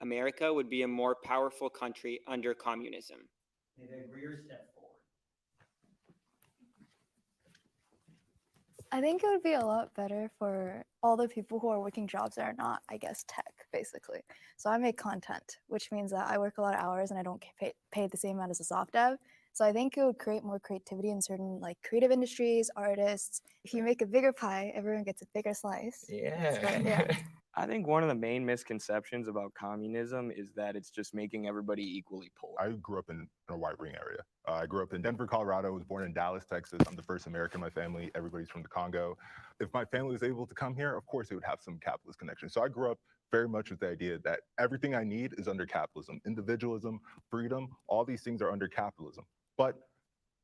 America would be a more powerful country under communism. May the agreeers step forward. I think it would be a lot better for all the people who are working jobs that are not, I guess, tech, basically. So I make content, which means that I work a lot of hours and I don't get paid the same amount as a soft dev. So I think it would create more creativity in certain like creative industries, artists. If you make a bigger pie, everyone gets a bigger slice. Yeah. I think one of the main misconceptions about communism is that it's just making everybody equally poor. I grew up in a white ring area. I grew up in Denver, Colorado. I was born in Dallas, Texas. I'm the first American in my family. Everybody's from the Congo. If my family was able to come here, of course, they would have some capitalist connection. So I grew up very much with the idea that everything I need is under capitalism. Individualism, freedom, all these things are under capitalism. But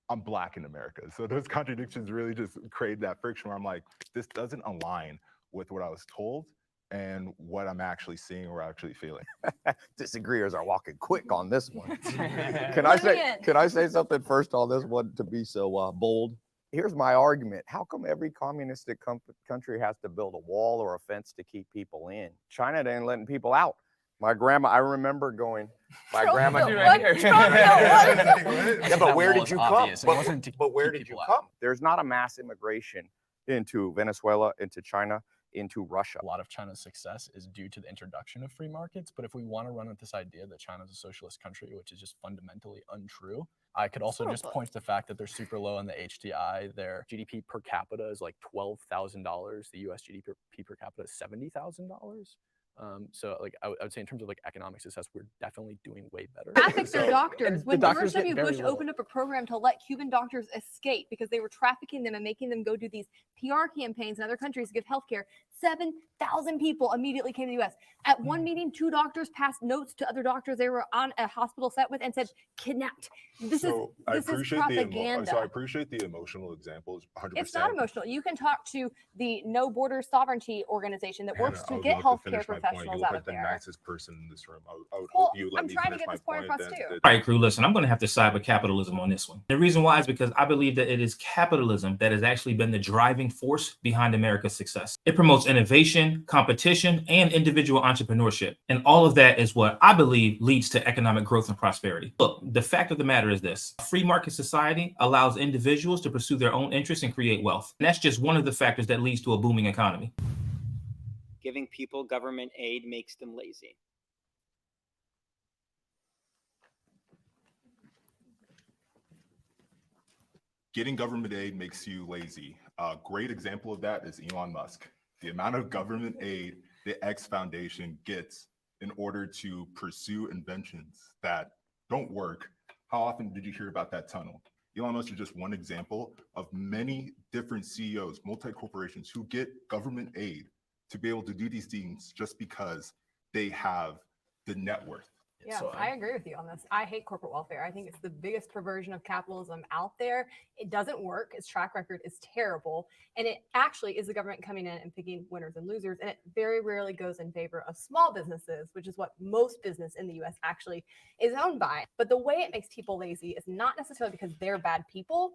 I'm Black in America. So those contradictions really just create that friction where I'm like, this doesn't align with what I was told and what I'm actually seeing or actually feeling. Disagreeers are walking quick on this one. Can I say something first on this one to be so bold? Here's my argument. How come every communistic country has to build a wall or a fence to keep people in? China ain't letting people out. My grandma, I remember going, my grandma. Yeah, but where did you come? But where did you come? There's not a mass immigration into Venezuela, into China, into Russia. A lot of China's success is due to the introduction of free markets. But if we want to run with this idea that China is a socialist country, which is just fundamentally untrue, I could also just point to the fact that they're super low on the HDI. Their GDP per capita is like $12,000. The US GDP per capita is $70,000. So like I would say in terms of like economic success, we're definitely doing way better. Traffic their doctors. When George W. Bush opened up a program to let Cuban doctors escape because they were trafficking them and making them go do these PR campaigns in other countries to give healthcare, 7,000 people immediately came to the U.S. At one meeting, 2 doctors passed notes to other doctors they were on a hospital set with and said, kidnapped. This is propaganda. So I appreciate the emotional examples, 100%. It's not emotional. You can talk to the No Borders Sovereignty organization that works to get healthcare professionals out of there. You look like the nicest person in this room. I would hope you let me finish my point. All right, crew, listen, I'm going to have to side with capitalism on this one. The reason why is because I believe that it is capitalism that has actually been the driving force behind America's success. It promotes innovation, competition, and individual entrepreneurship. And all of that is what I believe leads to economic growth and prosperity. Look, the fact of the matter is this. A free market society allows individuals to pursue their own interests and create wealth. And that's just one of the factors that leads to a booming economy. Giving people government aid makes them lazy. Getting government aid makes you lazy. A great example of that is Elon Musk. The amount of government aid the X Foundation gets in order to pursue inventions that don't work. How often did you hear about that tunnel? Elon Musk is just one example of many different CEOs, multi-corporations who get government aid to be able to do these things just because they have the net worth. Yeah, so I agree with you on this. I hate corporate welfare. I think it's the biggest perversion of capitalism out there. It doesn't work. Its track record is terrible. And it actually is the government coming in and picking winners and losers. And it very rarely goes in favor of small businesses, which is what most business in the US actually is owned by. But the way it makes people lazy is not necessarily because they're bad people.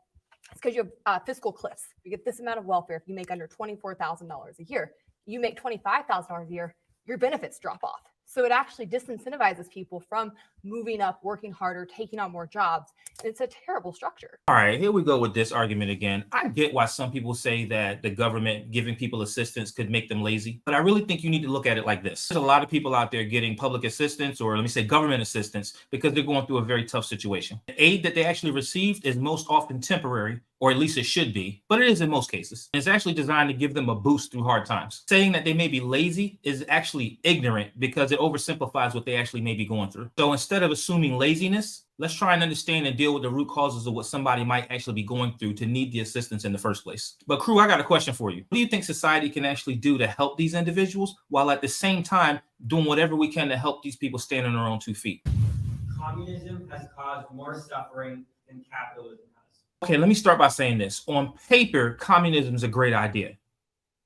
It's because you have fiscal cliffs. You get this amount of welfare if you make under $24,000 a year. You make $25,000 a year, your benefits drop off. So it actually disincentivizes people from moving up, working harder, taking on more jobs. And it's a terrible structure. All right, here we go with this argument again. I get why some people say that the government giving people assistance could make them lazy, but I really think you need to look at it like this. There's a lot of people out there getting public assistance, or let me say government assistance, because they're going through a very tough situation. The aid that they actually received is most often temporary, or at least it should be, but it is in most cases. It's actually designed to give them a boost through hard times. Saying that they may be lazy is actually ignorant because it oversimplifies what they actually may be going through. So instead of assuming laziness, let's try and understand and deal with the root causes of what somebody might actually be going through to need the assistance in the first place. But crew, I got a question for you. What do you think society can actually do to help these individuals while at the same time doing whatever we can to help these people stand on their own 2 feet? Communism has caused more suffering than capitalism has. Okay, let me start by saying this. On paper, communism is a great idea.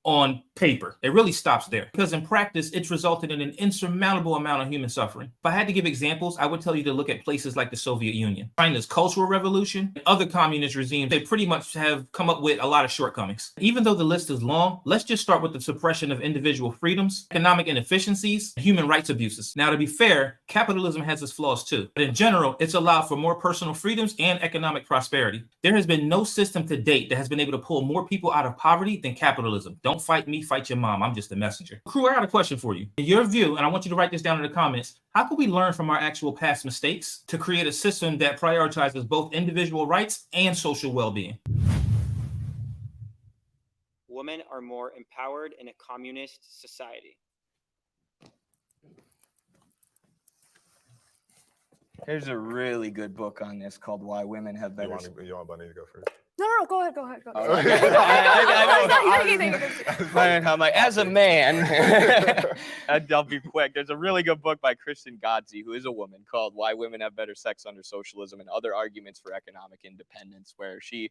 on paper. It really stops there because in practice, it's resulted in an insurmountable amount of human suffering. If I had to give examples, I would tell you to look at places like the Soviet Union, China's Cultural Revolution, and other communist regimes. They pretty much have come up with a lot of shortcomings. Even though the list is long, let's just start with the suppression of individual freedoms, economic inefficiencies, and human rights abuses. Now, to be fair, capitalism has its flaws too, but in general, it's allowed for more personal freedoms and economic prosperity. There has been no system to date that has been able to pull more people out of poverty than capitalism. Don't fight me, fight your mom. I'm just a messenger. Crew, I got a question for you. In your view, and I want you to write this down in the comments, how can we learn from our actual past mistakes to create a system that prioritizes both individual rights and social well-being? Women are more empowered in a communist society. There's a really good book on this called Why Women Have Better. You want Bunny to go first? No, go ahead. I'm like, as a man, I'll be quick. There's a really good book by Kristen Godsey, who is a woman, called Why Women Have Better Sex Under Socialism and Other Arguments for Economic Independence, where she's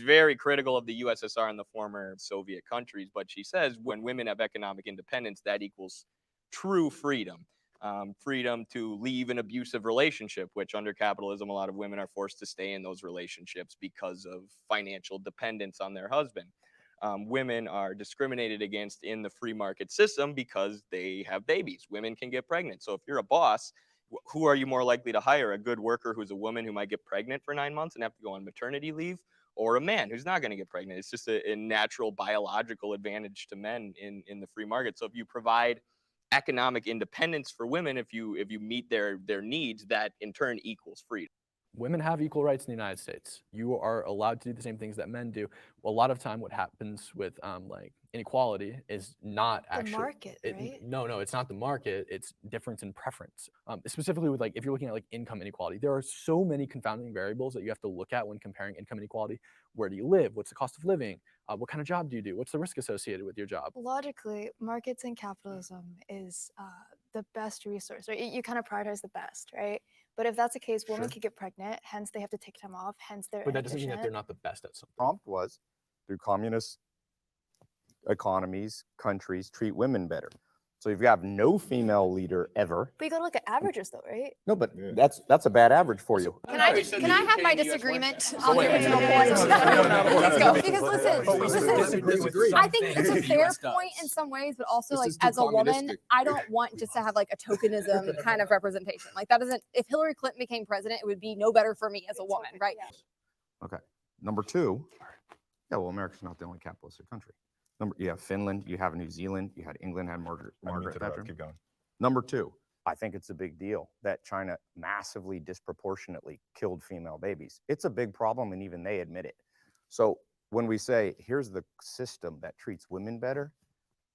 very critical of the USSR and the former Soviet countries, but she says when women have economic independence, that equals true freedom. Freedom to leave an abusive relationship, which under capitalism, a lot of women are forced to stay in those relationships because of financial dependence on their husband. Women are discriminated against in the free market system because they have babies. Women can get pregnant. So if you're a boss, who are you more likely to hire? A good worker who's a woman who might get pregnant for 9 months and have to go on maternity leave, or a man who's not going to get pregnant? It's just a natural biological advantage to men in the free market. So if you provide economic independence for women, if you meet their needs, that in turn equals freedom. Women have equal rights in the United States. You are allowed to do the same things that men do. A lot of time what happens with like inequality is not actually the market, right? No, it's not the market. It's difference in preference. Specifically with like, if you're looking at like income inequality, there are so many confounding variables that you have to look at when comparing income inequality. Where do you live? What's the cost of living? What kind of job do you do? What's the risk associated with your job? Logically, markets and capitalism is the best resource, right? You kind of prioritize the best, right? But if that's the case, women could get pregnant, hence they have to take time off, hence they're But that doesn't mean that they're not the best at something. Prompt was, through communist economies, countries treat women better. So if you have no female leader ever. But you gotta look at averages though, right? No, but that's a bad average for you. Can I have my disagreement on the original point? Let's go. Because listen, I think it's a fair point in some ways, but also like as a woman, I don't want just to have like a tokenism kind of representation. Like that doesn't, if Hillary Clinton became president, it would be no better for me as a woman, right? Okay. Number two, well, America's not the only capitalistic country. You have Finland, you have New Zealand, you had England, had Margaret Thatcher. Keep going. Number two, I think it's a big deal that China massively disproportionately killed female babies. It's a big problem, and even they admit it. So when we say, here's the system that treats women better,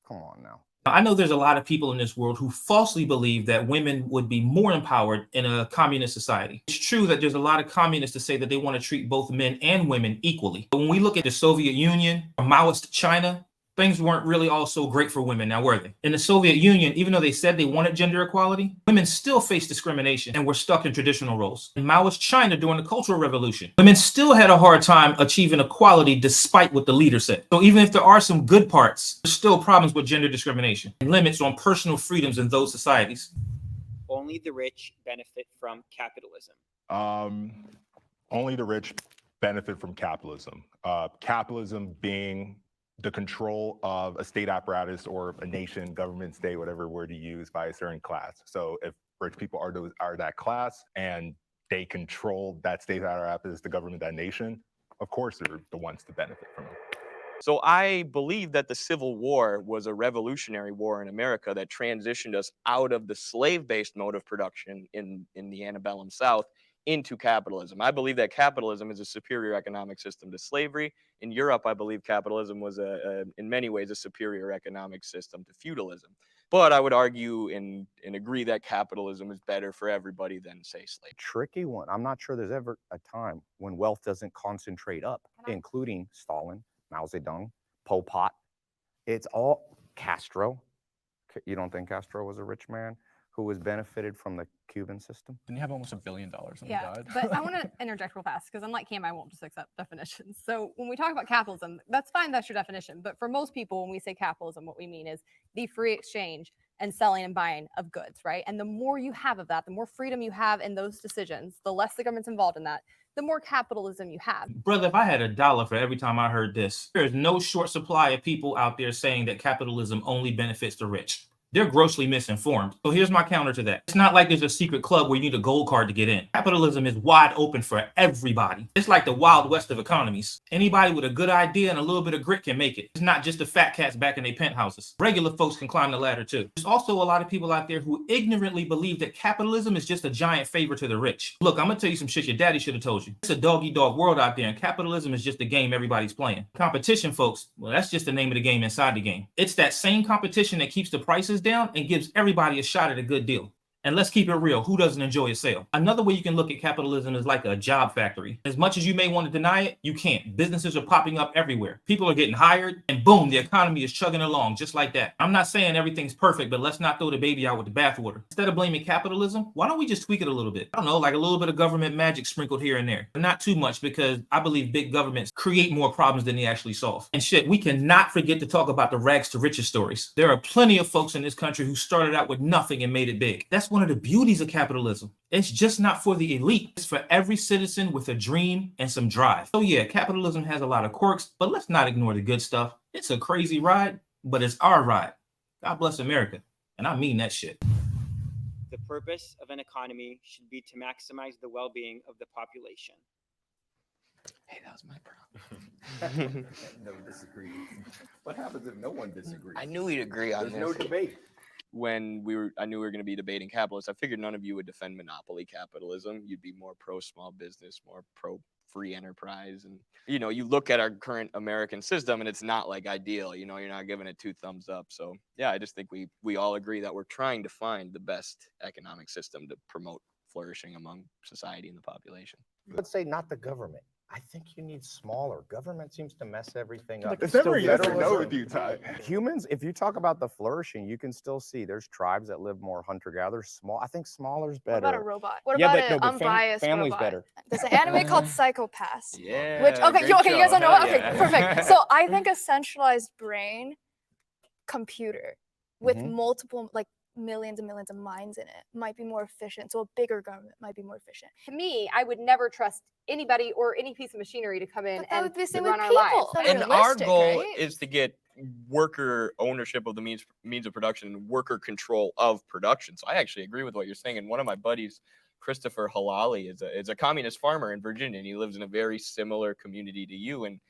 come on now. I know there's a lot of people in this world who falsely believe that women would be more empowered in a communist society. It's true that there's a lot of communists that say that they want to treat both men and women equally. But when we look at the Soviet Union or Maoist China, things weren't really all so great for women, now were they? In the Soviet Union, even though they said they wanted gender equality, women still faced discrimination and were stuck in traditional roles. In Maoist China during the Cultural Revolution, women still had a hard time achieving equality despite what the leader said. So even if there are some good parts, there's still problems with gender discrimination and limits on personal freedoms in those societies. Only the rich benefit from capitalism. Only the rich benefit from capitalism. Capitalism being the control of a state apparatus or a nation, government, state, whatever word you use, by a certain class. So if rich people are that class and they control that state apparatus, the government, that nation, of course they're the ones to benefit from it. So I believe that the Civil War was a revolutionary war in America that transitioned us out of the slave-based mode of production in the antebellum South into capitalism. I believe that capitalism is a superior economic system to slavery. In Europe, I believe capitalism was in many ways a superior economic system to feudalism. But I would argue and agree that capitalism is better for everybody than, say, slavery. Tricky one. I'm not sure there's ever a time when wealth doesn't concentrate up, including Stalin, Mao Zedong, Pol Pot. It's all Castro. You don't think Castro was a rich man? who was benefited from the Cuban system? Didn't you have almost $1 billion when he Yeah, died? but I want to interject real fast because unlike Cam, I won't just accept definitions. So when we talk about capitalism, that's fine, that's your definition. But for most people, when we say capitalism, what we mean is the free exchange and selling and buying of goods, right? And the more you have of that, the more freedom you have in those decisions, the less the government's involved in that, the more capitalism you have. Brother, if I had $1 for every time I heard this, there's no short supply of people out there saying that capitalism only benefits the rich. They're grossly misinformed. So here's my counter to that. It's not like there's a secret club where you need a gold card to get in. Capitalism is wide open for everybody. It's like the Wild West of economies. Anybody with a good idea and a little bit of grit can make it. It's not just the fat cats back in their penthouses. Regular folks can climb the ladder too. There's also a lot of people out there who ignorantly believe that capitalism is just a giant favor to the rich. Look, I'm gonna tell you some shit your daddy should have told you. It's a dog-eat-dog world out there, and capitalism is just a game everybody's playing. Competition, folks, well, that's just the name of the game inside the game. It's that same competition that keeps the prices down and gives everybody a shot at a good deal. And let's keep it real. Who doesn't enjoy a sale? Another way you can look at capitalism is like a job factory. As much as you may want to deny it, you can't. Businesses are popping up everywhere. People are getting hired, and boom, the economy is chugging along just like that. I'm not saying everything's perfect, but let's not throw the baby out with the bathwater. Instead of blaming capitalism, why don't we just tweak it a little bit? I don't know, like a little bit of government magic sprinkled here and there. But not too much, because I believe big governments create more problems than they actually solve. And shit, we cannot forget to talk about the rags to riches stories. There are plenty of folks in this country who started out with nothing and made it big. That's one of the beauties of capitalism. It's just not for the elite. It's for every citizen with a dream and some drive. So yeah, capitalism has a lot of quirks, but let's not ignore the good stuff. It's a crazy ride, but it's our ride. God bless America. And I mean that shit. The purpose of an economy should be to maximize the well-being of the population. Hey, that was my problem. No disagree. What happens if no one disagrees? I knew we'd agree on There's this. no debate. When I knew we were going to be debating capitalism, I figured none of you would defend monopoly capitalism. You'd be more pro small business, more pro free enterprise. And, you look at our current American system and it's not like ideal, you're not giving it 2 thumbs up. So yeah, I just think we all agree that we're trying to find the best economic system to promote flourishing among society and the population. Let's say not the government. I think you need smaller. Government seems to mess everything up. It's never yes or no with you, Ty. Humans, if you talk about the flourishing, you can still see there's tribes that live more hunter-gatherers. Small. I think smaller's better. What about a robot? What Yeah, about but no, an but unbiased family's robot? better. There's an anime called Psychopaths. Yeah. Which okay, great you guys show. don't know it? Hell Okay, yeah. perfect. So I think a centralized brain computer with multiple millions and millions of minds in it might be more efficient. So a bigger government might be more efficient. To me, I would never trust anybody or any piece of machinery to come in But that and would be the same with run our people. lives. That's And our realistic, goal right? is to get worker ownership of the means of production and worker control of production. So I actually agree with what you're saying. And one of my buddies, Christopher Halali, is a communist farmer in Virginia, and he lives in a very similar community to you. And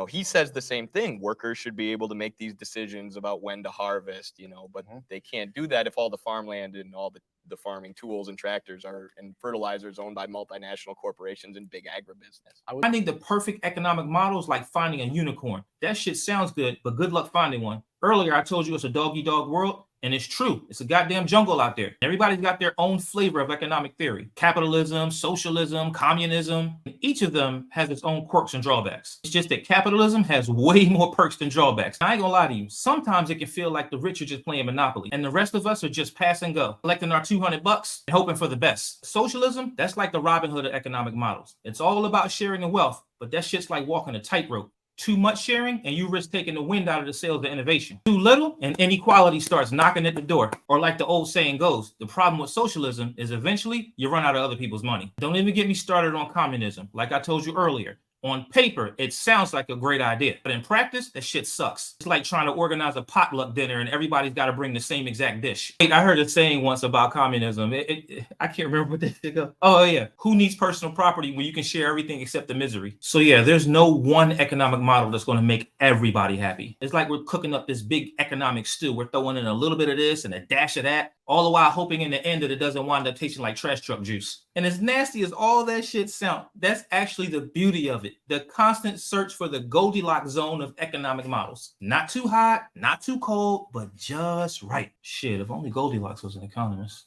he says the same thing. Workers should be able to make these decisions about when to harvest, but they can't do that if all the farmland and all the farming tools and tractors and fertilizers owned by multinational corporations and big agribusiness. Finding the perfect economic model is like finding a unicorn. That shit sounds good, but good luck finding one. Earlier, I told you it's a dog-eat-dog world, and it's true. It's a goddamn jungle out there. Everybody's got their own flavor of economic theory. Capitalism, socialism, communism. Each of them has its own quirks and drawbacks. It's just that capitalism has way more perks than drawbacks. I ain't gonna lie to you. Sometimes it can feel like the rich are just playing Monopoly, and the rest of us are just pass and go, collecting our $200 and hoping for the best. Socialism, that's like the Robin Hood of economic models. It's all about sharing the wealth, but that shit's like walking a tightrope. Too much sharing, and you risk taking the wind out of the sails of innovation. Too little, and inequality starts knocking at the door. Or like the old saying goes, the problem with socialism is eventually you run out of other people's money. Don't even get me started on communism. Like I told you earlier, on paper, it sounds like a great idea, but in practice, that shit sucks. It's like trying to organize a potluck dinner and everybody's got to bring the same exact dish. I heard a saying once about communism. I can't remember what they go. Oh yeah, who needs personal property when you can share everything except the misery? So yeah, there's no one economic model that's going to make everybody happy. It's like we're cooking up this big economic stew. We're throwing in a little bit of this and a dash of that, all the while hoping in the end that it doesn't wind up tasting like trash truck juice. And as nasty as all that shit sounds, that's actually the beauty of it. The constant search for the Goldilocks zone of economic models. Not too hot, not too cold, but just right. Shit, if only Goldilocks was an economist.